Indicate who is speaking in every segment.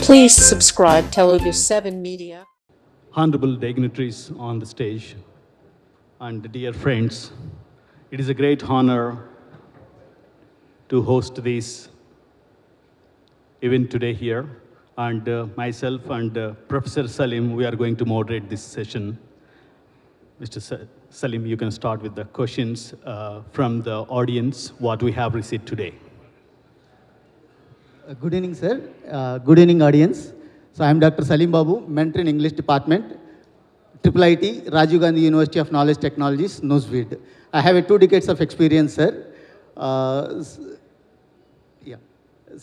Speaker 1: Please subscribe Telugu 7 Media.
Speaker 2: Honorable dignitaries on the stage and dear friends, it is a great honor to host this event today here, and myself and Professor Salim, we are going to moderate this session. Mr. Salim, you can start with the questions from the audience, what we have received today.
Speaker 3: Good evening, sir. Good evening, audience. So I am Dr. Salim Babu, mentor in English Department, IIIT, Rajiv Gandhi University of Knowledge Technologies, Newsweed. I have 2 decades of experience, sir.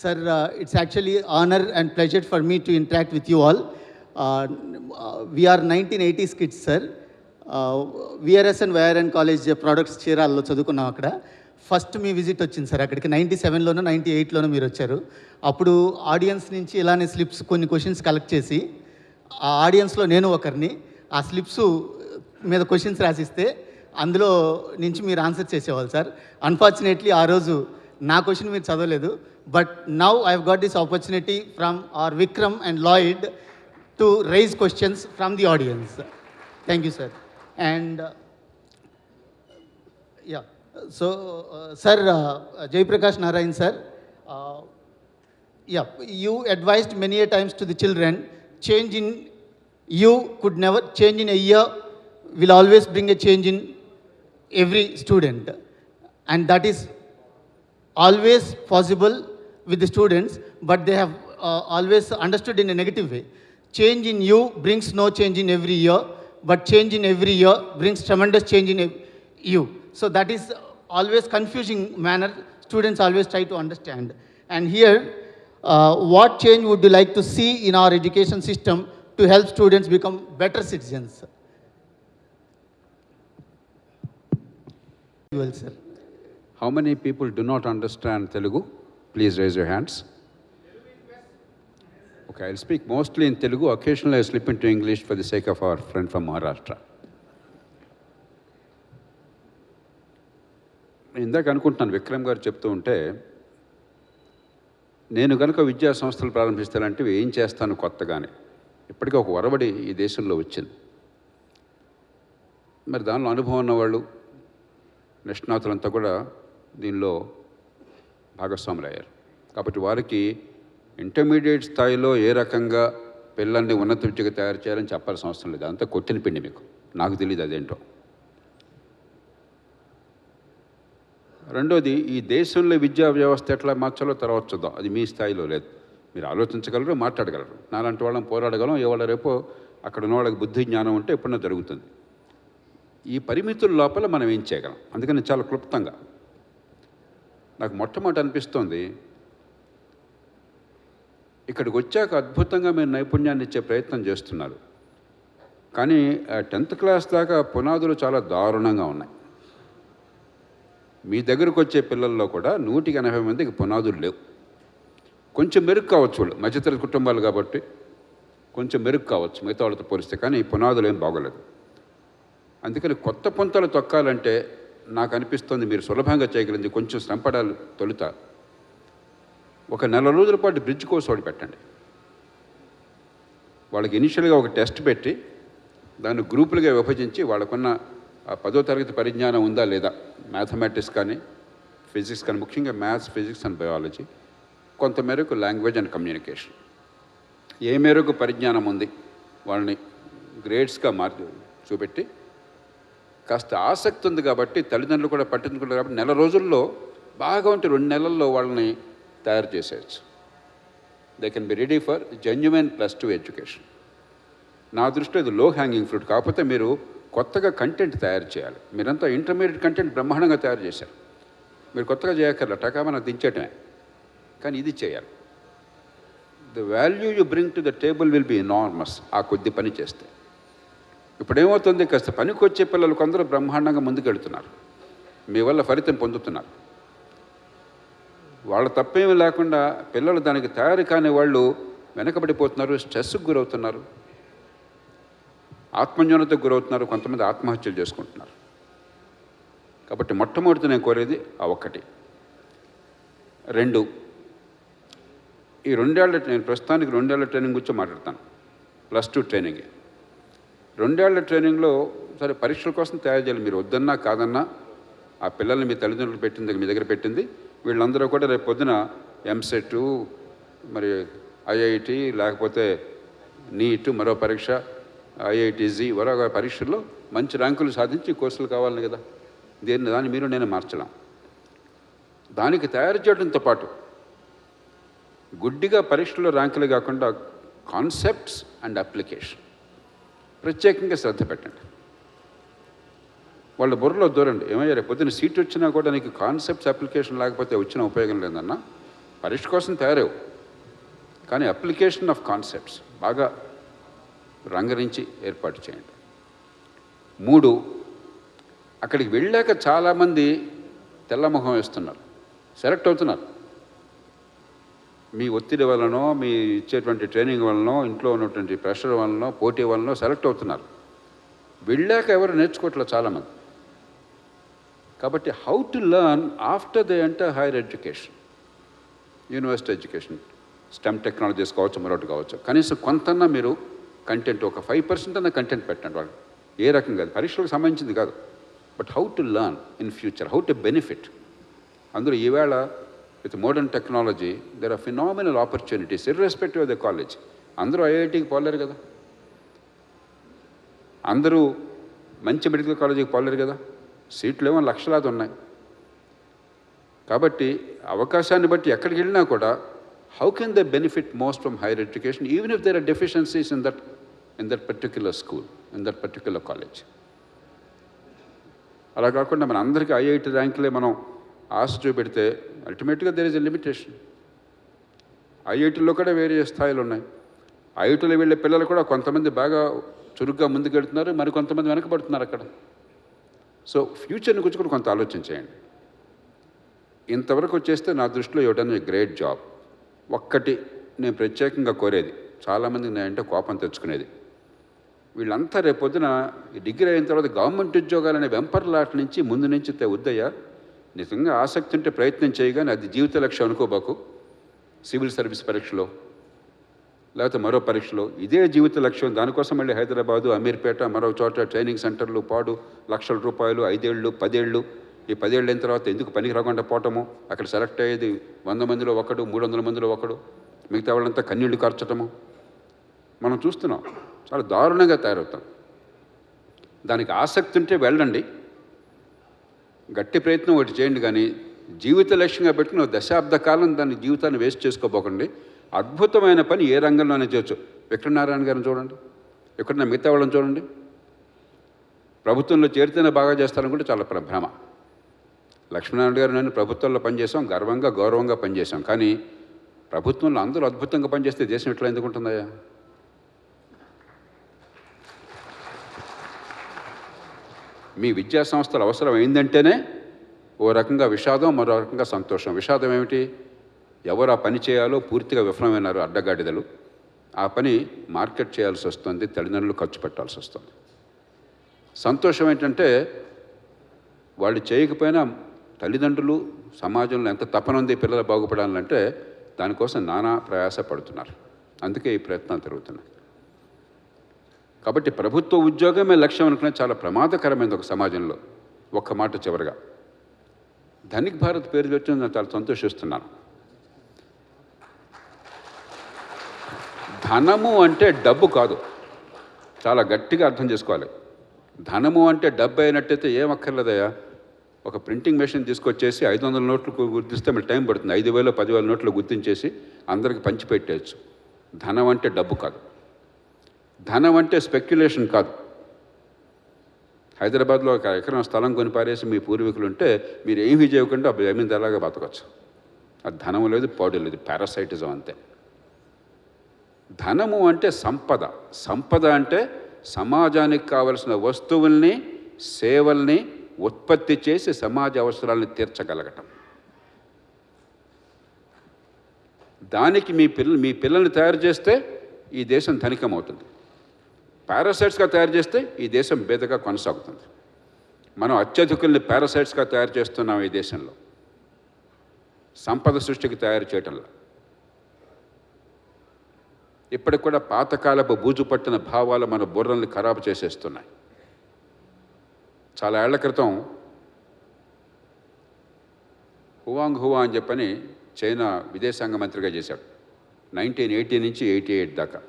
Speaker 3: Sir, it's actually honor and pleasure for me to interact with you all. We are 1980s kids, sir. VRS and YRN College products చీరాల్లో చదువుకున్నాం అక్కడ. First మీ visit వచ్చింది sir అక్కడికి 97లోనో 98లోనో మీరు వచ్చారు. అప్పుడు audience నుంచి ఇలానే స్లిప్స్ కొన్ని క్వశ్చన్స్ కలెక్ట్ చేసి ఆ ఆడియన్స్లో నేను ఒకరిని ఆ స్లిప్స్ మీద క్వశ్చన్స్ రాసిస్తే అందులో నుంచి మీరు ఆన్సర్ చేసేవాళ్ళు సార్. అన్ఫార్చునేట్లీ ఆ రోజు నా క్వశ్చన్ మీరు చదవలేదు. But now I have got this opportunity from our Vikram and Lloyd to raise questions from the audience. Thank you sir. And yeah so sir, Jaiprakash Narayan sir, you advised many a times to the children, change in you could never change in a year, will always bring a change in every student, and that is always possible with the students, but they have always understood in a negative way. Change in you brings no change in every year, but change in every year brings tremendous change in you. So that is always confusing manner students always try to understand. And here, what change would you like to see in our education system to help students become better citizens? Well, sir.
Speaker 4: How many people do not understand Telugu? Please raise your hands. Okay, I'll speak mostly in Telugu. Occasionally I slip into English for the sake of our friend from Maharashtra. ఇందాక అనుకుంటున్నాను విక్రమ్ గారు చెప్తూ ఉంటే, నేను కనుక విద్యా సంస్థలు ప్రారంభిస్తానంటే ఏం చేస్తాను కొత్తగానే. ఇప్పటికీ ఒక ఒరవడి ఈ దేశంలో వచ్చింది. మరి దానిలో అనుభవం ఉన్నవాళ్ళు నిష్ణాతులంతా కూడా దీనిలో భాగస్వాములు అయ్యారు. కాబట్టి వారికి ఇంటర్మీడియట్ స్థాయిలో ఏ రకంగా పిల్లల్ని ఉన్నత విద్యకు తయారు చేయాలని చెప్పాల్సిన అవసరం లేదు. అంతా కొట్టిన పిండి మీకు. నాకు తెలియదు అదేంటో. రెండోది, ఈ దేశంలో విద్యా వ్యవస్థ ఎట్లా మార్చాలో తర్వాత చూద్దాం. అది మీ స్థాయిలో లేదు. మీరు ఆలోచించగలరు, మాట్లాడగలరు. నాలాంటి వాళ్ళని పోరాడగలం. ఇవాళ రేపో అక్కడ ఉన్న వాళ్ళకి బుద్ధి జ్ఞానం ఉంటే ఎప్పుడన్నా జరుగుతుంది. ఈ పరిమితుల లోపల మనం ఏం చేయగలం? అందుకని చాలా క్లుప్తంగా నాకు మొట్టమొదటి అనిపిస్తోంది, ఇక్కడికి వచ్చాక అద్భుతంగా మీరు నైపుణ్యాన్ని ఇచ్చే ప్రయత్నం చేస్తున్నారు. కానీ 10th క్లాస్ దాకా పునాదులు చాలా దారుణంగా ఉన్నాయి. మీ దగ్గరకు వచ్చే పిల్లల్లో కూడా 180 మందికి పునాదులు లేవు. కొంచెం మెరుగు కావచ్చు, వాళ్ళు మధ్యతరగతి కుటుంబాలు కాబట్టి కొంచెం మెరుగు కావచ్చు మిగతా వాళ్ళతో పోలిస్తే, కానీ పునాదులు ఏం బాగోలేదు. అందుకని కొత్త పొంతలు తొక్కాలంటే నాకు అనిపిస్తుంది మీరు సులభంగా చేయగలిగింది కొంచెం శ్రమపడాలి. తొలుత ఒక 4 రోజుల పాటు బ్రిడ్జ్ కోర్స్ ఒకటి పెట్టండి. వాళ్ళకి ఇనిషియల్గా ఒక టెస్ట్ పెట్టి దాన్ని గ్రూపులుగా విభజించి వాళ్ళకున్న 10వ తరగతి పరిజ్ఞానం ఉందా లేదా, మ్యాథమెటిక్స్ కానీ ఫిజిక్స్ కానీ, ముఖ్యంగా మ్యాథ్స్, ఫిజిక్స్ అండ్ బయాలజీ, కొంత మేరకు లాంగ్వేజ్ అండ్ కమ్యూనికేషన్, ఏ మేరకు పరిజ్ఞానం ఉంది వాళ్ళని గ్రేడ్స్గా చూపెట్టి, కాస్త ఆసక్తి ఉంది కాబట్టి తల్లిదండ్రులు కూడా పట్టించుకుంటారు కాబట్టి 4 రోజుల్లో బాగా ఉంటే 2 నెలల్లో వాళ్ళని తయారు చేసేయచ్చు. They can be ready for genuine +2 education. నా దృష్టిలో ఇది లో హ్యాంగింగ్ ఫ్రూట్. కాకపోతే మీరు కొత్తగా కంటెంట్ తయారు చేయాలి. మీరంతా ఇంటర్మీడియట్ కంటెంట్ బ్రహ్మాండంగా తయారు చేశారు. మీరు కొత్తగా చేయక్కర్లే, టకామని దించేయటమే. కానీ ఇది చేయాలి. The value you bring to the table will be enormous ఆ కొద్ది పని చేస్తే. ఇప్పుడు ఏమవుతుంది, కాస్త పనికి వచ్చే పిల్లలు కొందరు బ్రహ్మాండంగా ముందుకెళ్తున్నారు, మీ వల్ల ఫలితం పొందుతున్నారు. వాళ్ళ తప్పేమీ లేకుండా పిల్లలు దానికి తయారు కాని వాళ్ళు వెనకబడిపోతున్నారు, స్ట్రెస్కు గురవుతున్నారు, ఆత్మన్యూనతకు గురవుతున్నారు, కొంతమంది ఆత్మహత్యలు చేసుకుంటున్నారు. కాబట్టి మొట్టమొదటి నేను కోరేది ఆ ఒక్కటి. 2, ఈ 2 ఏళ్ల నేను ప్రస్తుతానికి 2 ఏళ్ల ట్రైనింగ్ గురించి మాట్లాడతాను. +2 ట్రైనింగ్. 2 ఏళ్ల ట్రైనింగ్లో సరే పరీక్షల కోసం తయారు చేయాలి. మీరు వద్దన్నా కాదన్నా ఆ పిల్లల్ని మీ తల్లిదండ్రులు పెట్టింది, మీ దగ్గర పెట్టింది, వీళ్ళందరూ కూడా రేపు పొద్దున ఎంసెట్, మరి ఐఐటి, లేకపోతే నీట్, మరో పరీక్ష IITజీ, మరో పరీక్షల్లో మంచి ర్యాంకులు సాధించి కోర్సులు కావాలని కదా. దాన్ని మీరు నేను మార్చలేం. దానికి తయారు చేయడంతో పాటు గుడ్డిగా పరీక్షల్లో ర్యాంకులు కాకుండా కాన్సెప్ట్స్ అండ్ అప్లికేషన్ ప్రత్యేకంగా శ్రద్ధ పెట్టండి. వాళ్ళ బుర్రలో దూరండి. ఏమయ్యా రేపు పొద్దున్న సీట్ వచ్చినా కూడా నీకు కాన్సెప్ట్స్ అప్లికేషన్ లేకపోతే వచ్చిన ఉపయోగం లేదన్నా. పరీక్ష కోసం తయారేవు, కానీ అప్లికేషన్ ఆఫ్ కాన్సెప్ట్స్ బాగా రంగరించి ఏర్పాటు చేయండి. 3, అక్కడికి వెళ్ళాక చాలామంది తెల్లముఖం వేస్తున్నారు, సెలెక్ట్ అవుతున్నారు. మీ ఒత్తిడి వలనో, మీ ఇచ్చేటువంటి ట్రైనింగ్ వలనో, ఇంట్లో ఉన్నటువంటి ప్రెషర్ వలనో, పోటీ వలనో సెలెక్ట్ అవుతున్నారు. వెళ్ళాక ఎవరు నేర్చుకోవట్లేదు చాలామంది. కాబట్టి how to learn after they enter higher education, university education, stem technologies కావచ్చు, మరొకటి కావచ్చు. కనీసం కొంతన్నా మీరు కంటెంట్, ఒక 5% అన్న కంటెంట్ పెట్టండి వాళ్ళు. ఏ రకంగా కాదు, పరీక్షలకు సంబంధించింది కాదు, but how to learn in future, how to benefit. అందులో ఈవేళ with modern technology there are phenomenal opportunities irrespective of the college. అందరూ ఐఐటికి పోలేరు కదా, అందరూ మంచి మెడికల్ కాలేజీకి పోలేరు కదా. సీట్లు ఏమో లక్షలాది ఉన్నాయి. కాబట్టి అవకాశాన్ని బట్టి ఎక్కడికి వెళ్ళినా కూడా how can they benefit most from higher education, even if there are deficiencies in that particular school, in that particular college. అలా కాకుండా మన అందరికీ ఐఐటి ర్యాంకులే మనం ఆశ చూపెడితే అల్టిమేట్గా దేర్ ఇస్ ఎ లిమిటేషన్. ఐఐటీలో కూడా వేరే స్థాయిలు ఉన్నాయి. ఐఐటీలో వెళ్ళే పిల్లలు కూడా కొంతమంది బాగా చురుగ్గా ముందుకెళ్తున్నారు, మరి కొంతమంది వెనకబడుతున్నారు అక్కడ. సో ఫ్యూచర్ని గురించి కూడా కొంత ఆలోచించేయండి. ఇంతవరకు వచ్చేస్తే నా దృష్టిలో ఇవ్వడానికి గ్రేట్ జాబ్. ఒక్కటి నేను ప్రత్యేకంగా కోరేది, చాలామంది నేనంటే కోపం తెచ్చుకునేది, వీళ్ళంతా రేపొద్దున డిగ్రీ అయిన తర్వాత గవర్నమెంట్ ఉద్యోగాలనే వెంపర్లాట్ నుంచి ముందు నుంచి వద్దయ్యా, నిజంగా ఆసక్తి ఉంటే ప్రయత్నం చేయగానే అది జీవిత లక్ష్యం అనుకోబాకు. సివిల్ సర్వీస్ పరీక్షలో లేకపోతే మరో పరీక్షలో ఇదే జీవిత లక్ష్యం. దానికోసం మళ్ళీ హైదరాబాదు, అమీర్పేట, మరో చోట ట్రైనింగ్ సెంటర్లు, పాడు లక్షల రూపాయలు, 5 ఏళ్ళు 10 ఏళ్ళు. ఈ 10 ఏళ్ళు అయిన తర్వాత ఎందుకు పనికి రాకుండా పోవటము, అక్కడ సెలెక్ట్ అయ్యేది 100 మందిలో ఒకడు, 300 మందిలో ఒకడు, మిగతా వాళ్ళంతా కన్నీళ్లు కార్చటము మనం చూస్తున్నాం. చాలా దారుణంగా తయారవుతాం. దానికి ఆసక్తి ఉంటే వెళ్ళండి, గట్టి ప్రయత్నం ఒకటి చేయండి, కానీ జీవిత లక్ష్యంగా పెట్టుకుని 10 దశాబ్ద కాలం దాని జీవితాన్ని వేస్ట్ చేసుకోబోకండి. అద్భుతమైన పని ఏ రంగంలోనే చేయొచ్చు. వెంకటనారాయణ గారిని చూడండి, ఎక్కడన్నా మిగతా వాళ్ళని చూడండి. ప్రభుత్వంలో చేరితేనే బాగా చేస్తారనుకుంటే చాలా భ్రమ. లక్ష్మీనారాయణ గారు నేను ప్రభుత్వంలో పనిచేసాం, గర్వంగా గౌరవంగా పనిచేసాం, కానీ ప్రభుత్వంలో అందరూ అద్భుతంగా పనిచేస్తే దేశం ఎట్లా ఎందుకుంటుందయ్యా? మీ విద్యా సంస్థలు అవసరం అయిందంటేనే ఓ రకంగా విషాదం, మరో రకంగా సంతోషం. విషాదం ఏమిటి? ఎవరు ఆ పని చేయాలో పూర్తిగా విఫలమైనారు అడ్డగాడిదలు. ఆ పని మార్కెట్ చేయాల్సి వస్తుంది, తల్లిదండ్రులు ఖర్చు పెట్టాల్సి వస్తుంది. సంతోషం ఏంటంటే వాళ్ళు చేయకపోయినా తల్లిదండ్రులు, సమాజంలో ఎంత తపన ఉంది పిల్లలు బాగుపడాలంటే దానికోసం నానా ప్రయాస పడుతున్నారు. అందుకే ఈ ప్రయత్నాలు జరుగుతున్నాయి. కాబట్టి ప్రభుత్వ ఉద్యోగమే లక్ష్యం అనుకునే చాలా ప్రమాదకరమైనది ఒక సమాజంలో. ఒక్క మాట చివరిగా, ధనిక్ భారత్ పేరు పెట్టిన నేను చాలా సంతోషిస్తున్నాను. ధనము అంటే డబ్బు కాదు, చాలా గట్టిగా అర్థం చేసుకోవాలి. ధనము అంటే డబ్బు అయినట్టయితే ఏం అక్కర్లేదయ్యా. ఒక ప్రింటింగ్ మెషిన్ తీసుకొచ్చేసి 500 నోట్లు గుర్తిస్తే మళ్ళీ టైం పడుతుంది. 5,000 10,000 నోట్లు గుర్తించేసి అందరికి పంచిపెట్టేయచ్చు. ధనం అంటే డబ్బు కాదు, ధనం అంటే స్పెక్యులేషన్ కాదు. హైదరాబాద్లో ఒక ఎకరం స్థలం కొని పారేసి మీ పూర్వీకులు ఉంటే మీరు ఏమీ చేయకుండా జమీందారులాగా బతకచ్చు. అది ధనము లేదు, పాడు లేదు, పారాసైటిజం అంతే. ధనము అంటే సంపద. సంపద అంటే సమాజానికి కావలసిన వస్తువుల్ని, సేవల్ని ఉత్పత్తి చేసి సమాజ అవసరాలను తీర్చగలగటం. దానికి మీ పిల్లల్ని తయారు చేస్తే ఈ దేశం ధనికమవుతుంది. పారాసైట్స్గా తయారు చేస్తే ఈ దేశం బేదగా కొనసాగుతుంది. మనం అత్యధికుల్ని పారాసైట్స్గా తయారు చేస్తున్నాం ఈ దేశంలో, సంపద సృష్టికి తయారు చేయటంలో. ఇప్పటికి కూడా పాతకాలపు బూజు పట్టిన భావాలు మన బుర్రల్ని ఖరాబు చేసేస్తున్నాయి. చాలా ఏళ్ల క్రితం హువాంగ్ హువా అని చెప్పని చైనా విదేశాంగ మంత్రిగా చేశాడు 1980 నుంచి 88 దాకా.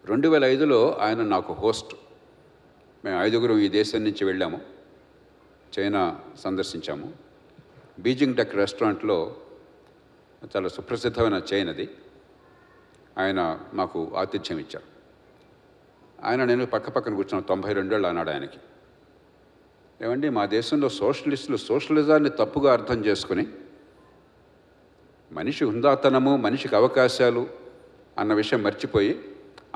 Speaker 4: 2005లో ఆయన నాకు హోస్ట్. మేము 5గురు ఈ దేశం నుంచి వెళ్ళాము, చైనా సందర్శించాము. బీజింగ్ డక్ రెస్టారెంట్లో, చాలా సుప్రసిద్ధమైన చైన్ అది, ఆయన మాకు ఆతిథ్యం ఇచ్చారు. నేను పక్కన కూర్చున్నాను. 92 ఏళ్ళు అన్నాడు ఆయనకి. ఏమండి, మా దేశంలో సోషలిస్టులు సోషలిజాన్ని తప్పుగా అర్థం చేసుకుని మనిషి హుందాతనము, మనిషికి అవకాశాలు అన్న విషయం మర్చిపోయి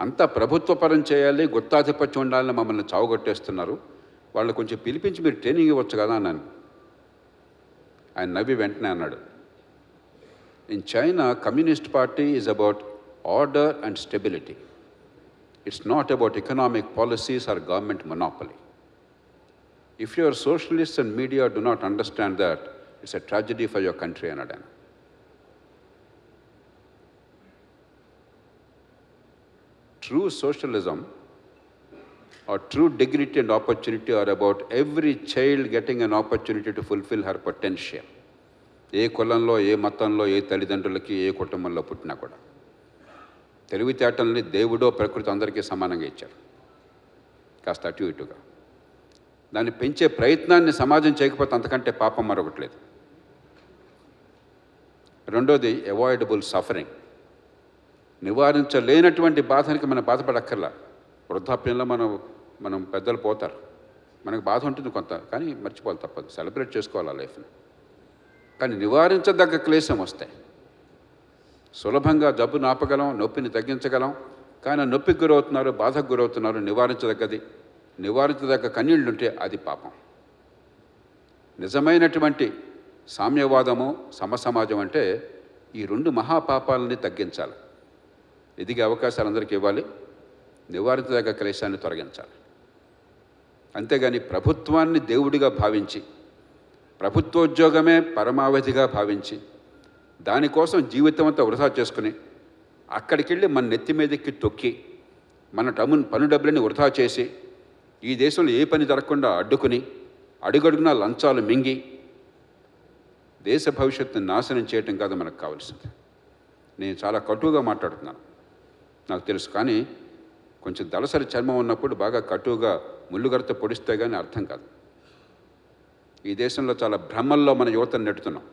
Speaker 4: అంతా ప్రభుత్వపరం చేయాలి, గుత్తాధిపత్యం ఉండాలని మమ్మల్ని చావుగొట్టేస్తున్నారు. వాళ్ళు కొంచెం పిలిపించి మీరు ట్రైనింగ్ ఇవ్వచ్చు కదా అన్నాను. ఆయన నవ్వి వెంటనే అన్నాడు, in China communist party is about order and stability. It's not about economic policies or government monopoly. If your socialists and media do not understand that, it's a tragedy for your country అన్నాడు ఆయన. True socialism or true dignity and opportunity are about every child getting an opportunity to fulfill her potential. ఏ కులంలో, ఏ మతంలో, ఏ తల్లిదండ్రులకి, ఏ కుటుంబంలో పుట్టినా కూడా తెలివితేటల్ని దేవుడో ప్రకృతి అందరికీ సమానంగా ఇచ్చారు, కాస్త అటు ఇటుగా. దాన్ని పెంచే ప్రయత్నాన్ని సమాజం చేయకపోతే అంతకంటే పాపం మరొకటి లేదు. రెండోది అవాయిడబుల్ సఫరింగ్. నివారించలేనటువంటి బాధనికి మనం బాధపడక్కర్లా. వృద్ధాప్యంలో మనం పెద్దలు పోతారు, మనకు బాధ ఉంటుంది కొంత, కానీ మర్చిపోవాలి, తప్పదు, సెలబ్రేట్ చేసుకోవాలి ఆ లైఫ్ని. కానీ నివారించదగ్గ క్లేశం వస్తాయి. సులభంగా జబ్బును ఆపగలం, నొప్పిని తగ్గించగలం, కానీ నొప్పికి గురవుతున్నారు, బాధకు గురవుతున్నారు. నివారించదగ్గ కన్నీళ్లుంటే అది పాపం. నిజమైనటువంటి సామ్యవాదము, సమసమాజం అంటే ఈ రెండు మహాపాపాలని తగ్గించాలి. ఎదిగే అవకాశాలు అందరికీ ఇవ్వాలి, నివారించదగ్గ క్లేశాన్ని తొలగించాలి. అంతేగాని ప్రభుత్వాన్ని దేవుడిగా భావించి, ప్రభుత్వోద్యోగమే పరమావధిగా భావించి, దానికోసం జీవితం అంతా వృధా చేసుకుని, అక్కడికి వెళ్ళి మన నెత్తి మీదకి తొక్కి, మన పన్ను డబ్బులని వృధా చేసి, ఈ దేశంలో ఏ పని జరగకుండా అడ్డుకుని, అడుగడుగునా లంచాలు మింగి దేశ భవిష్యత్తుని నాశనం చేయటం కాదు మనకు కావాల్సింది. నేను చాలా కటువుగా మాట్లాడుతున్నాను, నాకు తెలుసు. కానీ కొంచెం దళసరి చర్మం ఉన్నప్పుడు బాగా కటువుగా ముళ్ళుగడత పొడిస్తే కానీ అర్థం కాదు. ఈ దేశంలో చాలా భ్రమల్లో మన యువతను నెట్టుతున్నాం.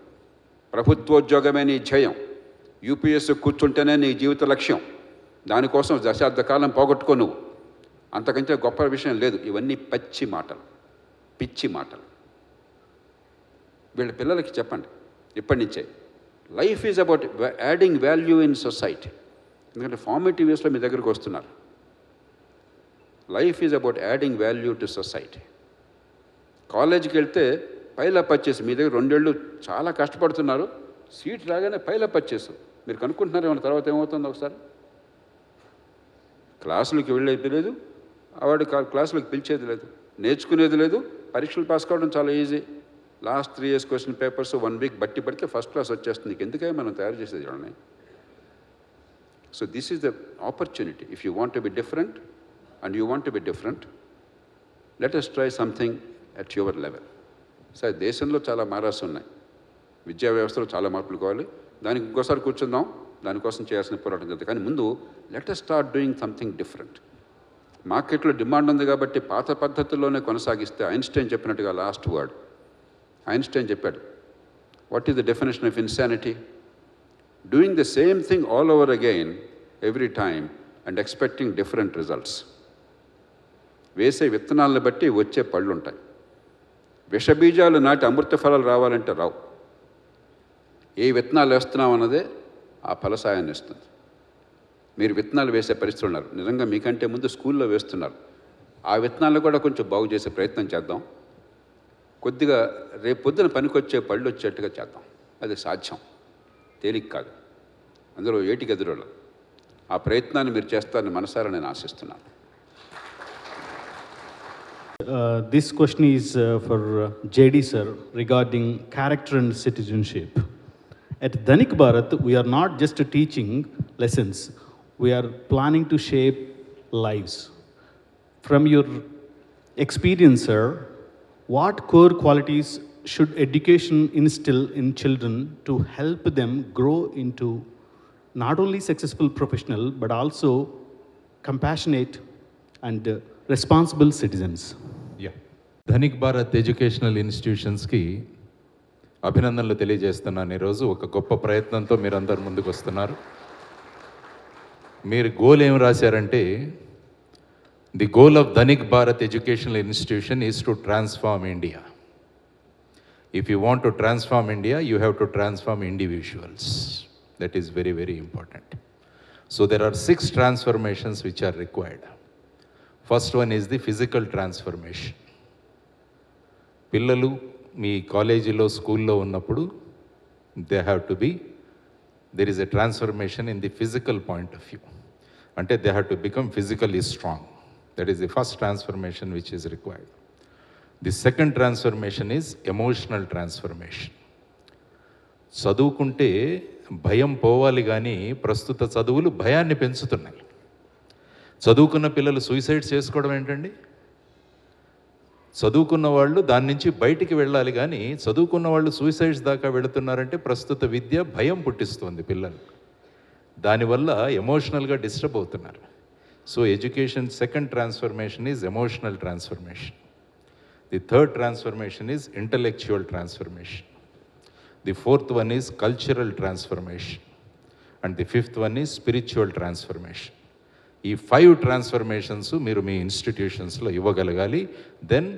Speaker 4: ప్రభుత్వోద్యోగమే నీ ధ్యేయం, యూపీఎస్ కూర్చుంటేనే నీ జీవిత లక్ష్యం, దానికోసం దశాబ్ద కాలం పోగొట్టుకో నువ్వు, అంతకంటే గొప్ప విషయం లేదు. ఇవన్నీ పచ్చి మాటలు, పిచ్చి మాటలు. వీళ్ళ పిల్లలకి చెప్పండి ఇప్పటి నుంచే, life is about adding value in society. ఎందుకంటే ఫార్మేటివ్ ఇయర్స్లో మీ దగ్గరికి వస్తున్నారు. Life is about adding value to society. కాలేజీకి వెళ్తే పైలప్ వచ్చేసి, మీ దగ్గర 2 ఏళ్ళు చాలా కష్టపడుతున్నారు, సీట్ రాగానే పైలప్ వచ్చేసి మీరు కనుక్కుంటున్నారు ఏమన్నా తర్వాత ఏమవుతుందో ఒకసారి. క్లాసులకి వెళ్ళేది లేదు, వాడు క్లాసులకు పిలిచేది లేదు, నేర్చుకునేది లేదు. పరీక్షలు పాస్ కావడం చాలా easy. Last 3 years question papers 1 week బట్టి పడితే ఫస్ట్ క్లాస్ వచ్చేస్తుంది. నీకు ఎందుకే మనం తయారు చేసేది చూడండి. So this is the opportunity. If you want to be different and you want to be different, let us try something at your level. సరే, దేశంలో చాలా మారాల్సి ఉన్నాయి, విద్యా వ్యవస్థలో చాలా మార్పులు కావాలి. దానికి ఇంకోసారి కూర్చుందాం, దానికోసం చేయాల్సిన పోరాటం జరుగుతుంది. కానీ ముందు let us start doing something different. మార్కెట్లో డిమాండ్ ఉంది కాబట్టి పాత పద్ధతుల్లోనే కొనసాగిస్తే, ఐన్స్టైన్ చెప్పినట్టుగా లాస్ట్ వర్డ్, ఐన్స్టైన్ చెప్పాడు, what is the definition of insanity? Doing the same thing all over again every time and expecting different results. వేసే విత్తనాలను బట్టి వచ్చే పళ్ళు ఉంటాయి. విషబీజాలు నాటి అమృత ఫలాలు రావాలంటే రావు. ఏ విత్తనాలు వేస్తున్నాం అన్నదే ఆ ఫలసాయాన్ని ఇస్తుంది. మీరు విత్తనాలు వేసే పరిస్థితులు ఉన్నారు, నిజంగా మీకంటే ముందు స్కూల్లో వేస్తున్నారు. ఆ విత్తనాలు కూడా కొంచెం బాగు చేసే ప్రయత్నం చేద్దాం. కొద్దిగా రేపు పొద్దున పనికొచ్చే పళ్ళు వచ్చేట్టుగా చేద్దాం. అది సాధ్యం, తేలిక కాదు, అందులో ఏటికి ఎదురోళ్ళు. ఆ ప్రయత్నాన్ని మీరు చేస్తారని మనసారా నేను ఆశిస్తున్నాను.
Speaker 2: This question is for JD sir regarding character and citizenship. At Dhanik Bharat, we are not just teaching lessons, we are planning to shape lives. From your experience, sir, what core qualities should education instill in children to help them grow into not only successful professional but also compassionate and responsible citizens?
Speaker 5: Dhanik Bharat educational ఇన్స్టిట్యూషన్స్కి అభినందనలు తెలియజేస్తున్నాను. ఈరోజు ఒక గొప్ప ప్రయత్నంతో మీరందరూ ముందుకు వస్తున్నారు. మీరు గోల్ ఏం రాశారంటే, the goal of Dhanik Bharat educational institution is to transform India. If you want to transform India, you have to transform individuals. That is very, very important. So there are 6 transformations which are required. First one is the physical transformation. పిల్లలు మీ కాలేజీలో స్కూల్లో ఉన్నప్పుడు they have to be, there is a transformation in the physical point of view. అంటే they have to become physically strong. That is the first transformation which is required. The second transformation is emotional transformation. చదువుకుంటే భయం పోవాలి కానీ ప్రస్తుత చదువులు భయాన్ని పెంచుతున్నాయి. చదువుకున్న పిల్లలు సూసైడ్ చేసుకోవడం ఏంటండి? చదువుకున్న వాళ్ళు దాని నుంచి బయటికి వెళ్ళాలి కానీ చదువుకున్న వాళ్ళు సూసైడ్స్ దాకా వెళుతున్నారంటే ప్రస్తుత విద్య భయం పుట్టిస్తుంది పిల్లలు. దానివల్ల ఎమోషనల్గా డిస్టర్బ్ అవుతున్నారు. So education second transformation is emotional transformation. The third transformation is intellectual transformation. The fourth one is cultural transformation. And the fifth one is spiritual transformation. ఈ 5 ట్రాన్స్ఫర్మేషన్స్ మీరు మీ ఇన్స్టిట్యూషన్స్లో ఇవ్వగలగాలి. Then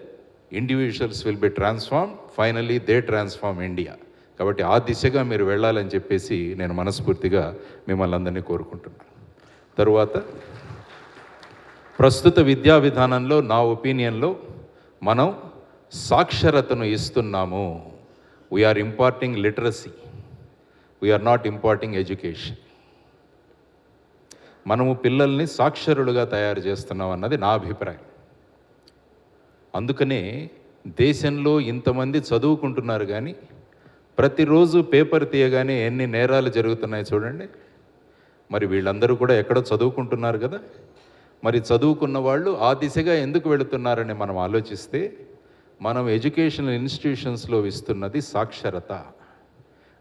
Speaker 5: individuals will be transform, finally they transform India. కాబట్టి ఆ దిశగా మీరు వెళ్ళాలని చెప్పేసి నేను మనస్ఫూర్తిగా మిమ్మల్ని అందరినీ కోరుకుంటున్నాను. తరువాత ప్రస్తుత విద్యా విధానంలో నా ఒపీనియన్లో మనం సాక్షరతను ఇస్తున్నాము. We are imparting literacy, we are not imparting education. మనము పిల్లల్ని సాక్షరులుగా తయారు చేస్తున్నాం అన్నది నా అభిప్రాయం. అందుకనే దేశంలో ఇంతమంది చదువుకుంటున్నారు కానీ ప్రతిరోజు పేపర్ తీయగానే ఎన్ని నేరాలు జరుగుతున్నాయి చూడండి. మరి వీళ్ళందరూ కూడా ఎక్కడో చదువుకుంటున్నారు కదా. మరి చదువుకున్న వాళ్ళు ఆ దిశగా ఎందుకు వెళుతున్నారని మనం ఆలోచిస్తే, మనం ఎడ్యుకేషనల్ ఇన్స్టిట్యూషన్స్లో ఇస్తున్నది సాక్షరత.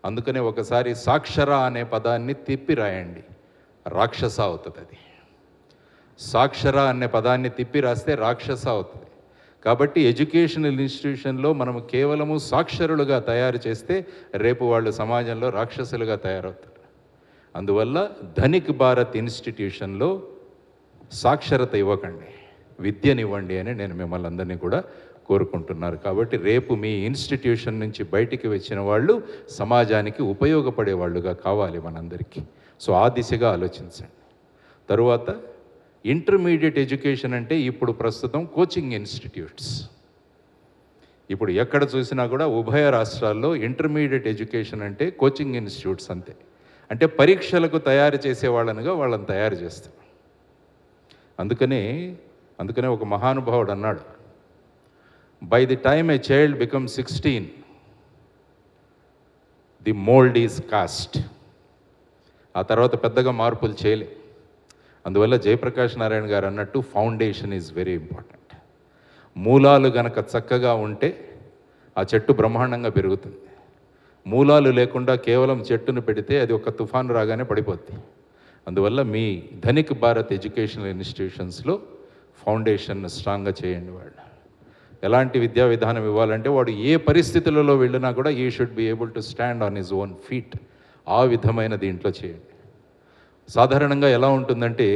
Speaker 5: అందుకనే ఒకసారి సాక్షర అనే పదాన్ని తిప్పి రాయండి, రాక్షస అవుతుంది. అది సాక్షర అనే పదాన్ని తిప్పి రాస్తే రాక్షస అవుతుంది. కాబట్టి ఎడ్యుకేషనల్ ఇన్స్టిట్యూషన్లో మనం కేవలము సాక్షరులుగా తయారు చేస్తే రేపు వాళ్ళు సమాజంలో రాక్షసులుగా తయారవుతారు. అందువల్ల ధనిక్ భారత్ ఇన్స్టిట్యూషన్లో సాక్షరత ఇవ్వకండి, విద్యనివ్వండి అని నేను మిమ్మల్ని అందరినీ కూడా కోరుకుంటున్నారు. కాబట్టి రేపు మీ ఇన్స్టిట్యూషన్ నుంచి బయటికి వచ్చిన వాళ్ళు సమాజానికి ఉపయోగపడే వాళ్ళుగా కావాలి మనందరికీ. సో ఆ దిశగా ఆలోచించండి. తరువాత ఇంటర్మీడియట్ ఎడ్యుకేషన్ అంటే ఇప్పుడు ప్రస్తుతం కోచింగ్ ఇన్స్టిట్యూట్స్. ఇప్పుడు ఎక్కడ చూసినా కూడా ఉభయ రాష్ట్రాల్లో ఇంటర్మీడియట్ ఎడ్యుకేషన్ అంటే కోచింగ్ ఇన్స్టిట్యూట్స్ అంతే. అంటే పరీక్షలకు తయారు చేసే వాళ్ళనుగా వాళ్ళని తయారు చేస్తారు. అందుకనే ఒక మహానుభావుడు అన్నాడు, by the time a child become 16 the mould is cost. ఆ తర్వాత పెద్దగా మార్పులు చేయలే. అందువల్ల జయప్రకాష్ నారాయణ గారు అన్నట్టు ఫౌండేషన్ ఈజ్ వెరీ ఇంపార్టెంట్. మూలాలు గనక చక్కగా ఉంటే ఆ చెట్టు బ్రహ్మాండంగా పెరుగుతుంది. మూలాలు లేకుండా కేవలం చెట్టును పెడితే అది ఒక తుఫాను రాగానే పడిపోద్ది. అందువల్ల మీ ధనిక్ భారత్ ఎడ్యుకేషనల్ ఇన్స్టిట్యూషన్స్లో ఫౌండేషన్ స్ట్రాంగ్గా చేయండి. వాళ్ళు ఎలాంటి విద్యా విధానం ఇవ్వాలంటే వాడు ఏ పరిస్థితులలో వెళ్ళినా కూడా ఈ should be able to stand on his own feet. ఆ విధమైన దీంట్లో చేయండి. సాధారణంగా ఎలా ఉంటుందంటే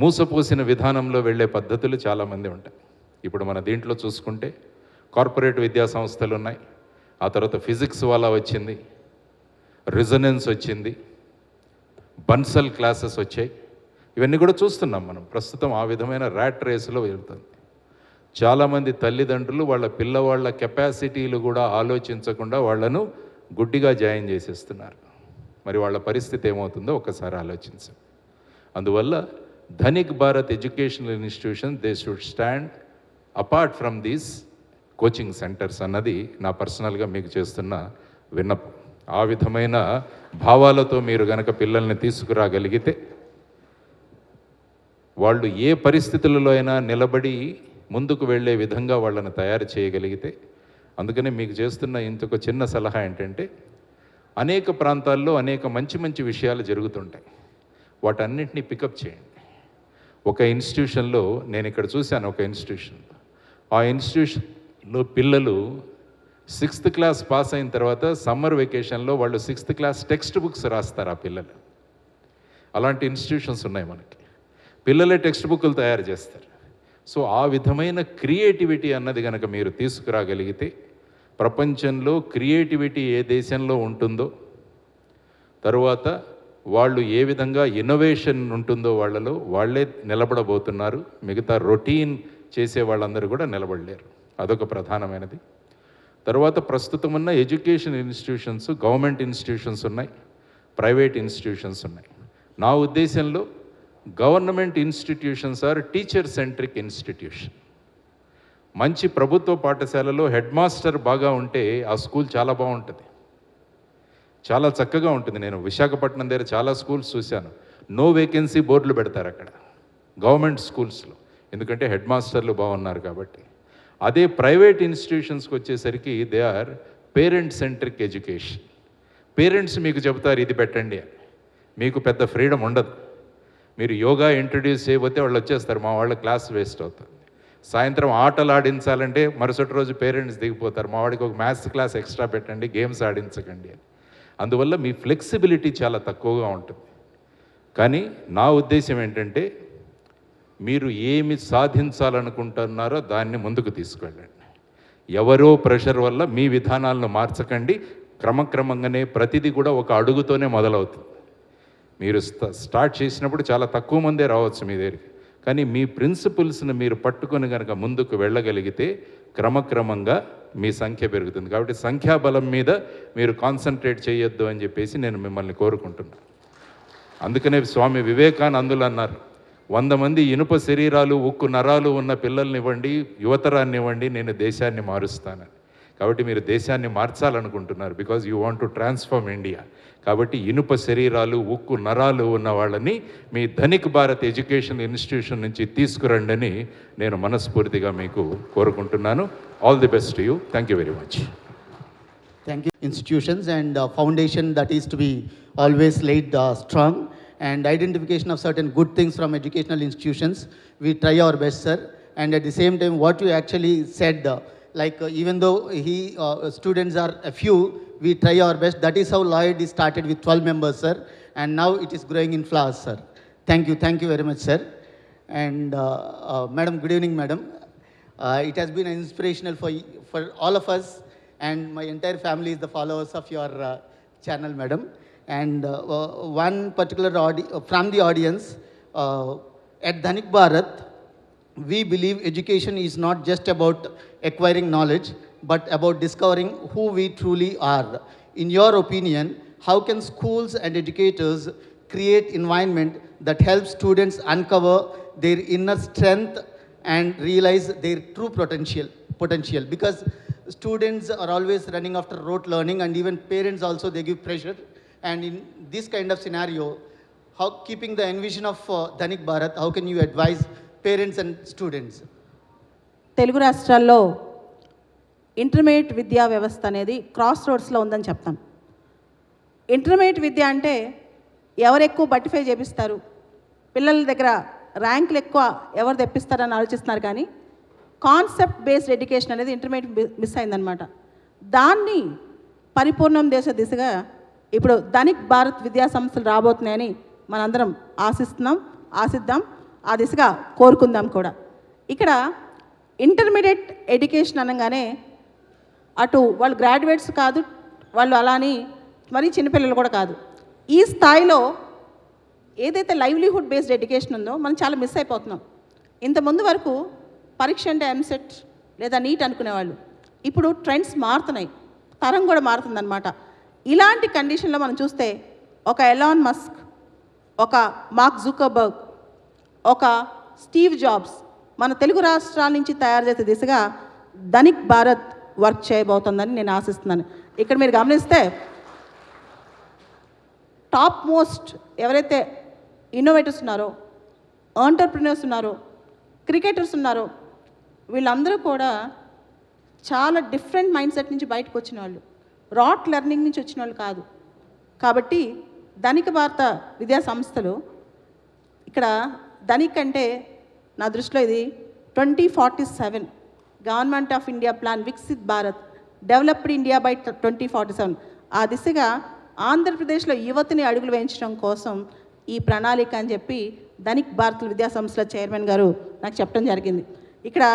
Speaker 5: మూసపోసిన విధానంలో వెళ్ళే పద్ధతులు చాలామంది ఉంటాయి. ఇప్పుడు మన దీంట్లో చూసుకుంటే కార్పొరేట్ విద్యా సంస్థలు ఉన్నాయి, ఆ తర్వాత ఫిజిక్స్ వాళ్ళ వచ్చింది, రిజనెన్స్ వచ్చింది, బన్సల్ క్లాసెస్ వచ్చాయి. ఇవన్నీ కూడా చూస్తున్నాం మనం ప్రస్తుతం. ఆ విధమైన ర్యాట్ రేస్లో వెళ్తుంది. చాలామంది తల్లిదండ్రులు వాళ్ళ పిల్లవాళ్ళ కెపాసిటీలు కూడా ఆలోచించకుండా వాళ్ళను గుడ్డిగా జాయిన్ చేసేస్తున్నారు. మరి వాళ్ళ పరిస్థితి ఏమవుతుందో ఒకసారి ఆలోచించండి. అందువల్ల Dhanik Bharat educational institution they should stand apart from these coaching centres అన్నది నా పర్సనల్గా మీకు చేస్తున్న విన్నపం. ఆ విధమైన భావాలతో మీరు గనక పిల్లల్ని తీసుకురాగలిగితే వాళ్ళు ఏ పరిస్థితులలో అయినా నిలబడి ముందుకు వెళ్ళే విధంగా వాళ్ళని తయారు చేయగలిగితే, అందుకనే మీకు చేస్తున్న ఇంకొక చిన్న సలహా ఏంటంటే, అనేక ప్రాంతాల్లో అనేక మంచి మంచి విషయాలు జరుగుతుంటాయి, వాటన్నిటిని పికప్ చేయండి. ఒక ఇన్స్టిట్యూషన్లో నేను ఇక్కడ చూశాను, ఒక ఇన్స్టిట్యూషన్, ఆ ఇన్స్టిట్యూషన్లో పిల్లలు 6th క్లాస్ పాస్ అయిన తర్వాత సమ్మర్ వెకేషన్లో వాళ్ళు 6th క్లాస్ టెక్స్ట్ బుక్స్ రాస్తారు ఆ పిల్లలు. అలాంటి ఇన్స్టిట్యూషన్స్ ఉన్నాయి మనకి. పిల్లలే టెక్స్ట్ బుక్లు తయారు చేస్తారు. సో ఆ విధమైన క్రియేటివిటీ అన్నది కనుక మీరు తీసుకురాగలిగితే, ప్రపంచంలో క్రియేటివిటీ ఏ దేశంలో ఉంటుందో, తరువాత వాళ్ళు ఏ విధంగా ఇన్నోవేషన్ ఉంటుందో వాళ్ళలో, వాళ్ళే నిలబడబోతున్నారు. మిగతా రొటీన్ చేసే వాళ్ళందరూ కూడా నిలబడలేరు. అదొక ప్రధానమైనది. తర్వాత ప్రస్తుతం ఉన్న ఎడ్యుకేషన్ ఇన్స్టిట్యూషన్స్, గవర్నమెంట్ ఇన్స్టిట్యూషన్స్ ఉన్నాయి, ప్రైవేట్ ఇన్స్టిట్యూషన్స్ ఉన్నాయి. నా ఉద్దేశంలో government institutions are teacher centric institution. మంచి ప్రభుత్వ పాఠశాలలో హెడ్ మాస్టర్ బాగా ఉంటే ఆ స్కూల్ చాలా బాగుంటుంది, చాలా చక్కగా ఉంటుంది. నేను విశాఖపట్నం దగ్గర చాలా స్కూల్స్ చూశాను, నో వేకెన్సీ బోర్డులు పెడతారు అక్కడ గవర్నమెంట్ స్కూల్స్లో, ఎందుకంటే హెడ్ మాస్టర్లు బాగున్నారు కాబట్టి. అదే ప్రైవేట్ ఇన్స్టిట్యూషన్స్కి వచ్చేసరికి they are parent centric education. Parents మీకు చెబుతారు ఇది పెట్టండి అని, మీకు పెద్ద ఫ్రీడమ్ ఉండదు. మీరు యోగా ఇంట్రడ్యూస్ చేయబోతే వాళ్ళు వచ్చేస్తారు, మా వాళ్ళ క్లాస్ వేస్ట్ అవుతుంది. సాయంత్రం ఆటలు ఆడించాలంటే మరుసటి రోజు పేరెంట్స్ దిగిపోతారు, మా వాడికి ఒక మ్యాథ్స్ క్లాస్ ఎక్స్ట్రా పెట్టండి, గేమ్స్ ఆడించకండి అని. అందువల్ల మీ ఫ్లెక్సిబిలిటీ చాలా తక్కువగా ఉంటుంది. కానీ నా ఉద్దేశం ఏంటంటే, మీరు ఏమి సాధించాలనుకుంటున్నారో దాన్ని ముందుకు తీసుకెళ్ళండి. ఎవరో ప్రెషర్ వల్ల మీ విధానాలను మార్చకండి. క్రమక్రమంగానే ప్రతిదీ కూడా ఒక అడుగుతోనే మొదలవుతుంది. మీరు స్టార్ట్ చేసినప్పుడు చాలా తక్కువ మందే రావచ్చు మీ దగ్గరికి, కానీ మీ ప్రిన్సిపల్స్ని మీరు పట్టుకొని కనుక ముందుకు వెళ్ళగలిగితే క్రమక్రమంగా మీ సంఖ్య పెరుగుతుంది. కాబట్టి సంఖ్యాబలం మీద మీరు కాన్సన్ట్రేట్ చేయొద్దు అని చెప్పేసి నేను మిమ్మల్ని కోరుకుంటున్నాను. అందుకనే స్వామి వివేకానందులు అన్నారు, 100 మంది ఇనుప శరీరాలు, ఉక్కు నరాలు ఉన్న పిల్లల్ని ఇవ్వండి, యువతరాన్ని ఇవ్వండి, నేను దేశాన్ని మారుస్తానని. కాబట్టి మీరు దేశాన్ని మార్చాలనుకుంటున్నారు, because you want to transform India. కాబట్టి ఇనుప శరీరాలు, ఉక్కు నరాలు ఉన్న వాళ్ళని మీ ధనిక్ భారత్ ఎడ్యుకేషన్ ఇన్స్టిట్యూషన్ నుంచి తీసుకురండి అని నేను మనస్ఫూర్తిగా మీకు కోరుకుంటున్నాను. All the best to you. Thank you very much.
Speaker 3: Thank you. Institutions and foundation that is to be always laid strong, and identification of certain good things from educational institutions. We try our best, sir. And at the same time, what you actually said, even though students are a few, we try our best. That is how Lloyd is started with 12 members, sir. And now it is growing in flowers, sir. Thank you very much, sir. And madam, good evening, madam. It has been inspirational for all of us, and my entire family is the followers of your channel, madam. And one particular from the audience, at Dhanik Bharat, we believe education is not just about acquiring knowledge, but about discovering who we truly are. In your opinion, how can schools and educators create environment that helps students uncover their inner strength and realize their true potential? Because students are always running after rote learning, and even parents also, they give pressure. And in this kind of scenario, how, keeping the envision of Dhanik Bharat, how can you advise parents and students?
Speaker 6: Telugu రాష్ట్రాల్లో intermediate విద్యా వ్యవస్థ అనేది cross రోడ్స్లో ఉందని చెప్తాం. Intermediate విద్య అంటే ఎవరు ఎక్కువ బట్టిఫై చేపిస్తారు, పిల్లల దగ్గర ర్యాంకులు ఎక్కువ ఎవరు తెప్పిస్తారని ఆలోచిస్తున్నారు. కానీ కాన్సెప్ట్ బేస్డ్ ఎడ్యుకేషన్ అనేది ఇంటర్మీడియట్ మిస్ అయిందనమాట. దాన్ని పరిపూర్ణం చేసే దిశగా ఇప్పుడు ధనిక్ భారత్ విద్యా సంస్థలు రాబోతున్నాయని మనందరం ఆశిద్దాం, ఆ దిశగా కోరుకుందాం కూడా. ఇక్కడ ఇంటర్మీడియట్ ఎడ్యుకేషన్ అనగానే అటు వాళ్ళు గ్రాడ్యుయేట్స్ కాదు, వాళ్ళు అలా అని మరీ చిన్నపిల్లలు కూడా కాదు. ఈ స్థాయిలో ఏదైతే లైవ్లీహుడ్ బేస్డ్ ఎడ్యుకేషన్ ఉందో మనం చాలా మిస్ అయిపోతున్నాం. ఇంతకుముందు వరకు పరీక్ష అంటే ఎంసెట్ లేదా నీట్ అనుకునేవాళ్ళు. ఇప్పుడు ట్రెండ్స్ మారుతున్నాయి, తరం కూడా మారుతుందన్నమాట. ఇలాంటి కండిషన్లో మనం చూస్తే ఒక ఎలాన్ మస్క్, ఒక మార్క్ జుకర్బర్గ్, ఒక స్టీవ్ జాబ్స్ మన తెలుగు రాష్ట్రాల నుంచి తయారు చేసే దిశగా ధనిక్ భారత్ వర్క్ చేయబోతుందని నేను ఆశిస్తున్నాను. ఇక్కడ మీరు గమనిస్తే టాప్ మోస్ట్ ఎవరైతే ఇన్నోవేటర్స్ ఉన్నారో ఆంటర్ప్రినర్స్ ఉన్నారో, క్రికెటర్స్ ఉన్నారో, వీళ్ళందరూ కూడా చాలా డిఫరెంట్ మైండ్ సెట్ నుంచి బయటకు వచ్చిన వాళ్ళు, రాట్ లెర్నింగ్ నుంచి వచ్చిన వాళ్ళు కాదు. కాబట్టి ధనిక భారత విద్యా సంస్థలు ఇక్కడ ధనిక్ అంటే నా దృష్టిలో ఇది 2047 government of India plan Viksit Bharat developed India by 2047 ఆ దిశగా ఆంధ్రప్రదేశ్లో యువతిని అడుగులు వేయించడం కోసం ఈ ప్రణాళిక అని చెప్పి ధనిక్ భారత్ విద్యా సంస్థల చైర్మన్ గారు నాకు చెప్పడం జరిగింది. ఇక్కడ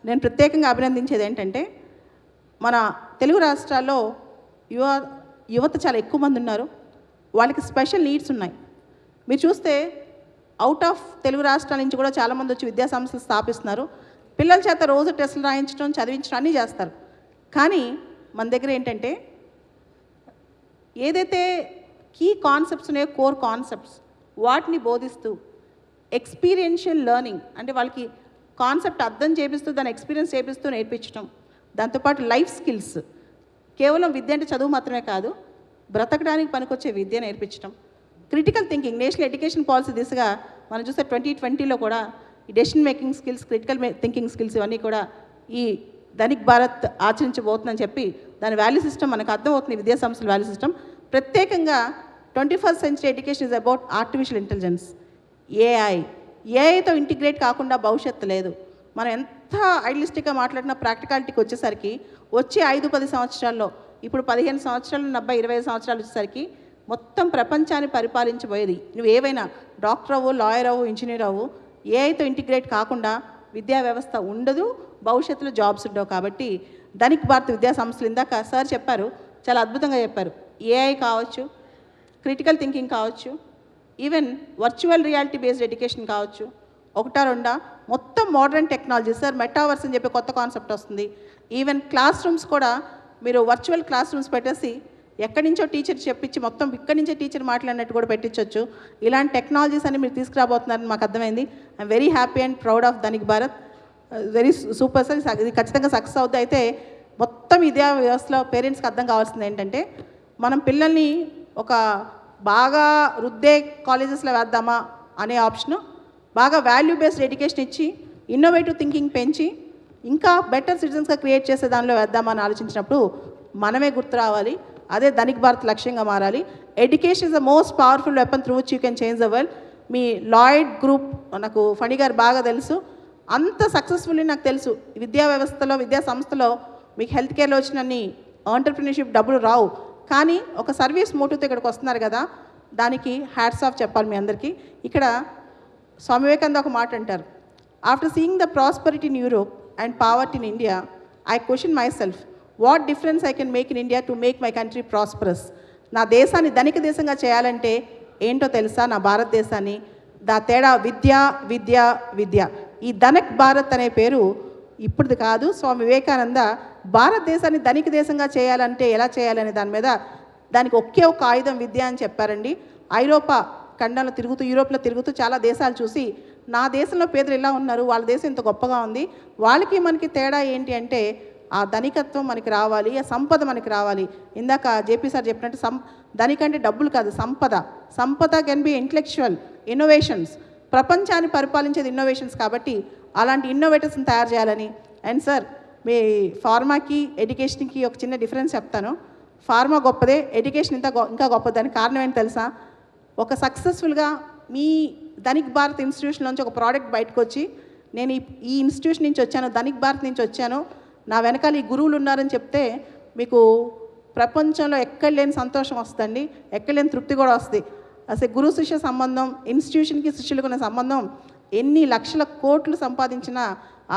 Speaker 6: నేను ప్రత్యేకంగా అభినందించేది ఏంటంటే మన తెలుగు రాష్ట్రాల్లో యువత చాలా ఎక్కువ మంది ఉన్నారు. వాళ్ళకి స్పెషల్ నీడ్స్ ఉన్నాయి. మీరు చూస్తే అవుట్ ఆఫ్ తెలుగు రాష్ట్రాల నుంచి కూడా చాలామంది వచ్చి విద్యా సంస్థలు స్థాపిస్తున్నారు. పిల్లల చేత రోజు టెస్టులు రాయించడం, చదివించడం అన్నీ చేస్తారు. కానీ మన దగ్గర ఏంటంటే ఏదైతే కీ కాన్సెప్ట్స్ ఉన్నాయో, కోర్ కాన్సెప్ట్స్, వాటిని బోధిస్తూ ఎక్స్పీరియన్షియల్ లెర్నింగ్ అంటే వాళ్ళకి కాన్సెప్ట్ అర్థం చేపిస్తూ దాన్ని ఎక్స్పీరియన్స్ చేపిస్తూ నేర్పించడం, దాంతోపాటు లైఫ్ స్కిల్స్, కేవలం విద్య అంటే చదువు మాత్రమే కాదు, బ్రతకడానికి పనికొచ్చే విద్య నేర్పించడం, critical thinking, national education policy దిశగా మనం చూస్తే 2020లో కూడా ఈ decision making skills, critical thinking skills ఇవన్నీ కూడా ఈ ధనిక్ భారత్ ఆచరించబోతుందని చెప్పి దాని వాల్యూ సిస్టమ్ మనకు అర్థమవుతుంది. విద్యా సంస్థల వాల్యూ సిస్టమ్ ప్రత్యేకంగా 21st century education is about artificial intelligence, ఏఐతో ఇంటిగ్రేట్ కాకుండా భవిష్యత్తు లేదు. మనం ఎంత ఐడియలిస్టిక్గా మాట్లాడినా ప్రాక్టికాలిటీకి వచ్చేసరికి వచ్చే 5-10 సంవత్సరాల్లో, ఇప్పుడు 15 సంవత్సరాలు 25 సంవత్సరాలు వచ్చేసరికి మొత్తం ప్రపంచాన్ని పరిపాలించబోయేది నువ్వు ఏవైనా డాక్టర్ అవ్వు, లాయర్ అవ్వు, ఇంజనీర్ అవ్వు, ఏఐతో ఇంటిగ్రేట్ కాకుండా విద్యా వ్యవస్థ ఉండదు, భవిష్యత్తులో జాబ్స్ ఉండవు. కాబట్టి ధనిక్ భారత్ విద్యా సంస్థలు ఇందాక సార్ చెప్పారు, చాలా అద్భుతంగా చెప్పారు. ఏఐ కావచ్చు, క్రిటికల్ థింకింగ్ కావచ్చు, even virtual reality based education కావచ్చు, ఒకటా రెండా మొత్తం మోడర్న్ టెక్నాలజీ. సార్ మెటావర్స్ అని చెప్పి కొత్త కాన్సెప్ట్ వస్తుంది. ఈవెన్ క్లాస్ రూమ్స్ కూడా మీరు వర్చువల్ క్లాస్ రూమ్స్ పెట్టేసి ఎక్కడి నుంచో టీచర్ చెప్పించి మొత్తం ఇక్కడి నుంచే టీచర్ మాట్లాడినట్టు కూడా పెట్టించవచ్చు. ఇలాంటి టెక్నాలజీస్ అని మీరు తీసుకురాబోతున్నారని మాకు అర్థమైంది. I'm very happy and proud of Dhanik Bharat. Very super sir. ఇది ఖచ్చితంగా సక్సెస్ అవుతుంది. అయితే మొత్తం విద్యా వ్యవస్థలో పేరెంట్స్కి అర్థం కావాల్సింది ఏంటంటే మనం పిల్లల్ని ఒక బాగా రుద్దే కాలేజెస్లో వేద్దామా అనే ఆప్షను, బాగా వాల్యూ బేస్డ్ ఎడ్యుకేషన్ ఇచ్చి ఇన్నోవేటివ్ థింకింగ్ పెంచి ఇంకా బెటర్ సిటిజన్స్గా క్రియేట్ చేసే దానిలో వేద్దామా అని ఆలోచించినప్పుడు మనమే గుర్తు రావాలి. అదే ధనిక్ భారత్ లక్ష్యంగా మారాలి. Education is the most powerful weapon through which you can change the world. Me Lloyd group నాకు ఫణి గారు బాగా తెలుసు, అంత సక్సెస్ఫుల్లీ నాకు తెలుసు. విద్యా వ్యవస్థలో, విద్యా సంస్థలో మీకు హెల్త్ కేర్లో వచ్చినన్ని ఆంటర్ప్రినర్షిప్ డబ్బులు రావు, కానీ ఒక సర్వీస్ మోటివ్తో ఇక్కడికి వస్తున్నారు కదా, దానికి హ్యాట్స్ ఆఫ్ చెప్పాలి మీ అందరికీ. ఇక్కడ స్వామి వివేకానంద ఒక మాట అంటారు, after seeing the prosperity in Europe and poverty in India, I question my self what difference I can make in India to make my country prosperous. నా దేశాన్ని ధనిక దేశంగా చేయాలంటే ఏంటో తెలుసా? నా భారతదేశాన్ని దా తేడా విద్య విద్య విద్య. ఈ ధనిక్ భారత్ అనే పేరు ఇప్పుడుది కాదు. స్వామి వివేకానంద భారతదేశాన్ని ధనిక దేశంగా చేయాలంటే ఎలా చేయాలనే దాని మీద దానికి ఒకే ఒక ఆయుధం విద్య అని చెప్పారండి. ఐరోపా ఖండంలో తిరుగుతూ, యూరోప్లో తిరుగుతూ చాలా దేశాలు చూసి నా దేశంలో పేదలు ఎలా ఉన్నారు, వాళ్ళ దేశం ఇంత గొప్పగా ఉంది, వాళ్ళకి మనకి తేడా ఏంటి అంటే ఆ ధనికత్వం మనకి రావాలి, ఆ సంపద మనకి రావాలి. ఇందాక జేపీ సార్ చెప్పినట్టు ధనికంటే డబ్బులు కాదు, సంపద. సంపద కెన్ బి ఇంటలెక్చువల్ ఇన్నోవేషన్స్. ప్రపంచాన్ని పరిపాలించేది ఇన్నోవేషన్స్. కాబట్టి అలాంటి ఇన్నోవేటర్స్ని తయారు చేయాలని. అండ్ సార్, మీ ఫార్మాకి ఎడ్యుకేషన్కి ఒక చిన్న డిఫరెన్స్ చెప్తాను. ఫార్మా గొప్పదే, ఎడ్యుకేషన్ ఇంకా గొప్పది. దానికి కారణం ఏంటి తెలుసా? ఒక సక్సెస్ఫుల్గా మీ ధనిక్ భారత్ ఇన్స్టిట్యూషన్ నుంచి ఒక ప్రోడక్ట్ బయటకు వచ్చి, నేను ఈ ఇన్స్టిట్యూషన్ నుంచి వచ్చాను, ధనిక్ భారత్ నుంచి వచ్చాను, నా వెనకాల ఈ గురువులు ఉన్నారని చెప్తే మీకు ప్రపంచంలో ఎక్కడ లేని సంతోషం వస్తుందండి, ఎక్కడ లేని తృప్తి కూడా వస్తుంది. అసలు గురు శిష్య సంబంధం, ఇన్స్టిట్యూషన్కి శిష్యులకు ఉన్న సంబంధం ఎన్ని లక్షల కోట్లు సంపాదించినా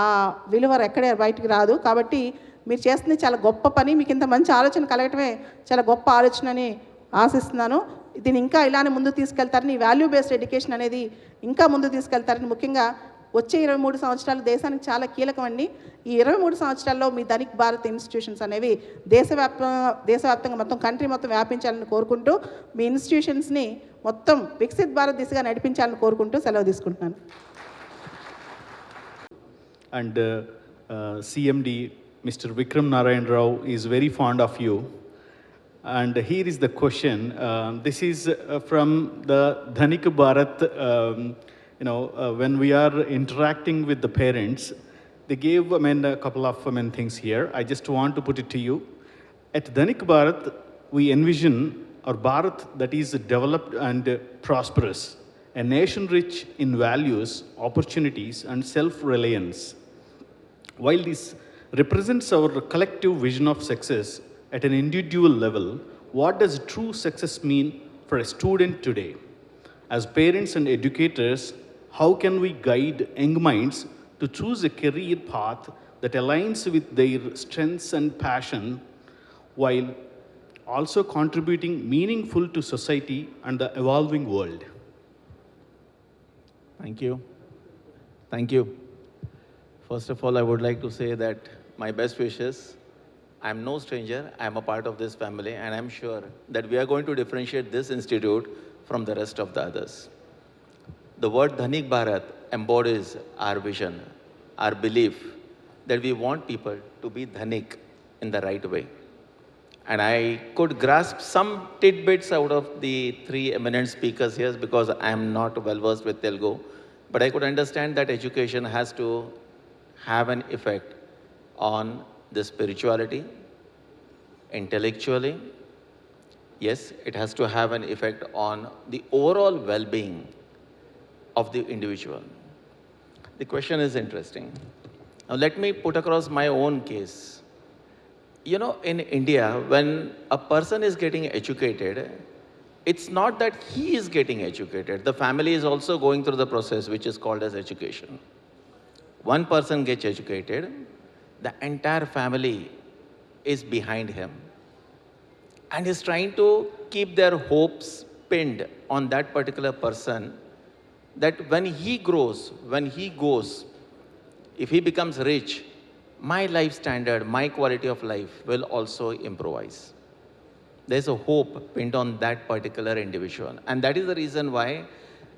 Speaker 6: ఆ విలువ ఎక్కడే బయటికి రాదు. కాబట్టి మీరు చేస్తుంది చాలా గొప్ప పని. మీకు ఇంత మంచి ఆలోచన కలగటమే చాలా గొప్ప ఆలోచన అని ఆశిస్తున్నాను. దీన్ని ఇంకా ఇలానే ముందుకు తీసుకెళ్తారని, వాల్యూ బేస్డ్ ఎడ్యుకేషన్ అనేది ఇంకా ముందుకు తీసుకెళ్తారని, ముఖ్యంగా వచ్చే 23 సంవత్సరాలు దేశానికి చాలా కీలకం అండి. ఈ 23 సంవత్సరాల్లో మీ ధనిక్ భారత్ ఇన్స్టిట్యూషన్స్ అనేవి దేశవ్యాప్తంగా మొత్తం కంట్రీ మొత్తం వ్యాపించాలని కోరుకుంటూ, మీ ఇన్స్టిట్యూషన్స్ని మొత్తం వికసిత్ భారత్ దిశగా నడిపించాలని కోరుకుంటూ సెలవు తీసుకుంటున్నాను.
Speaker 2: And CMD, Mr. Vikram Narayan Rao is very fond of you. And here is the question. This is from the Dhanik Bharat when we are interacting with the parents, they gave, a couple of, things here. I just want to put it to you. At Dhanik Bharat, we envision our Bharat that is developed and prosperous, a nation rich in values, opportunities, and self-reliance. While this represents our collective vision of success at an individual level, what does true success mean for a student today? As parents and educators, how can we guide young minds to choose a career path that aligns with their strengths and passion while also contributing meaningful to society and the evolving world?
Speaker 7: Thank you. Thank you. First of all, I would like to say that my best wishes. I'm no stranger. I'm a part of this family, and I'm sure that we are going to differentiate this institute from the rest of the others. The word Dhanik Bharat embodies our vision, our belief that we want people to be Dhanik in the right way. And I could grasp some tidbits out of the three eminent speakers here because I am not well versed with Telugu. But I could understand that education has to have an effect on the spirituality, intellectually. Yes, it has to have an effect on the overall well-being of the individual. The question is interesting. Now let me put across my own case. In India, when a person is getting educated, it's not that he is getting educated. The family is also going through the process which is called as education. One person gets educated, the entire family is behind him and is trying to keep their hopes pinned on that particular person, that when he grows, when he goes, if he becomes rich, my life standard, my quality of life will also improvise. There's a hope pinned on that particular individual. And that is the reason why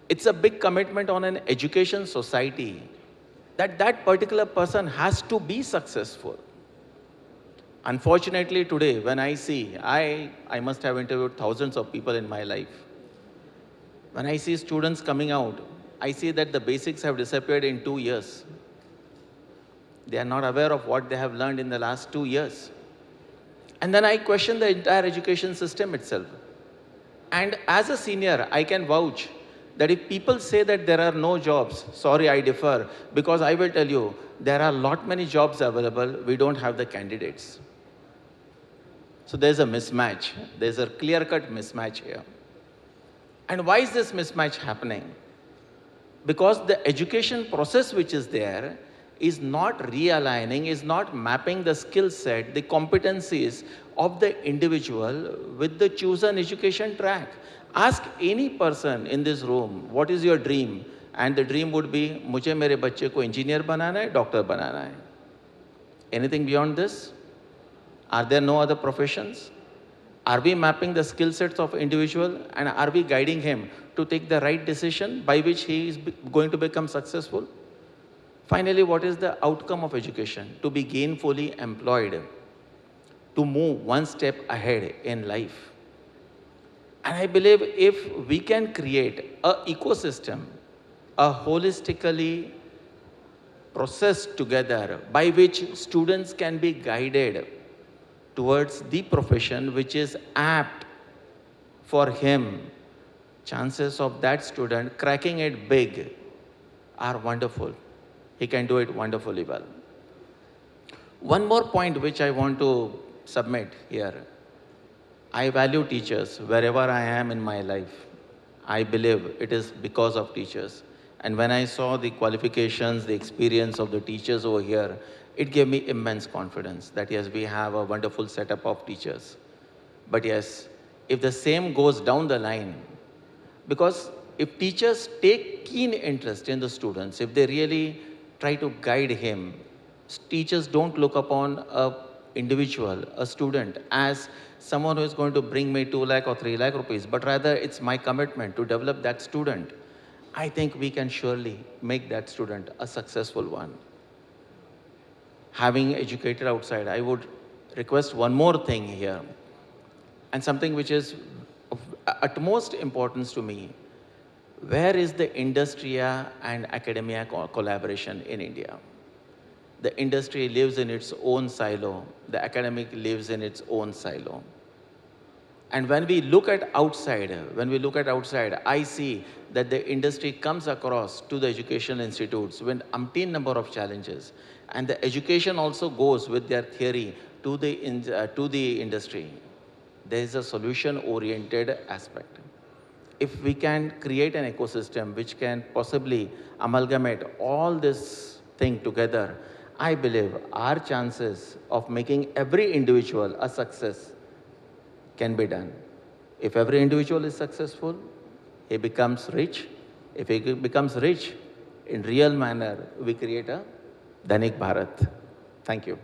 Speaker 7: it's a big commitment on an education society that that particular person has to be successful. Unfortunately today, when I see, I must have interviewed thousands of people in my life. When I see students coming out, I see that the basics have disappeared in 2 years. They are not aware of what they have learned in the last 2 years. And then I question the entire education system itself. And as a senior, I can vouch that if people say that there are no jobs, sorry, I differ, because I will tell you, there are many jobs available, we don't have the candidates. So there's a mismatch. There's a clear-cut mismatch here. And why is this mismatch happening? Because the education process which is there is not realigning, is not mapping the skill set, the competencies of the individual with the chosen education track. Ask any person in this room, what is your dream? And the dream would be, मुझे मेरे बच्चे को engineer बनाना है, doctor बनाना है. Anything beyond this? Are there no other professions? Are we mapping the skill sets of individual, and are we guiding him to take the right decision by which he is going to become successful? Finally, what is the outcome of education? To be gainfully employed, to move one step ahead in life. And I believe if we can create an ecosystem, a holistically processed together by which students can be guided towards the profession which is apt for him, chances of that student cracking it big are wonderful. He can do it wonderfully well. One more point which I want to submit here. I value teachers wherever I am in my life. I believe it is because of teachers. And when I saw the qualifications, the experience of the teachers over here, it gave me immense confidence that yes, we have a wonderful setup of teachers. But yes, if the same goes down the line, because if teachers take keen interest in the students, if they really try to guide him, teachers don't look upon an individual, a student, as someone who is going to bring me 2 lakh or 3 lakh rupees, but rather it's my commitment to develop that student. I think we can surely make that student a successful one. Having educated outside, I would request one more thing here, and something which is of utmost importance to me. Where is the industria and academia collaboration in India? The industry lives in its own silo, the academic lives in its own silo. And when we look at outside, I see that the industry comes across to the educational institutes with umpteen number of challenges. And the education also goes with their theory to the industry. There is a solution-oriented aspect. If we can create an ecosystem which can possibly amalgamate all this thing together, I believe our chances of making every individual a success can be done. If every individual is successful, he becomes rich. If he becomes rich, in real manner, we create a Dhanik Bharat. Thank you.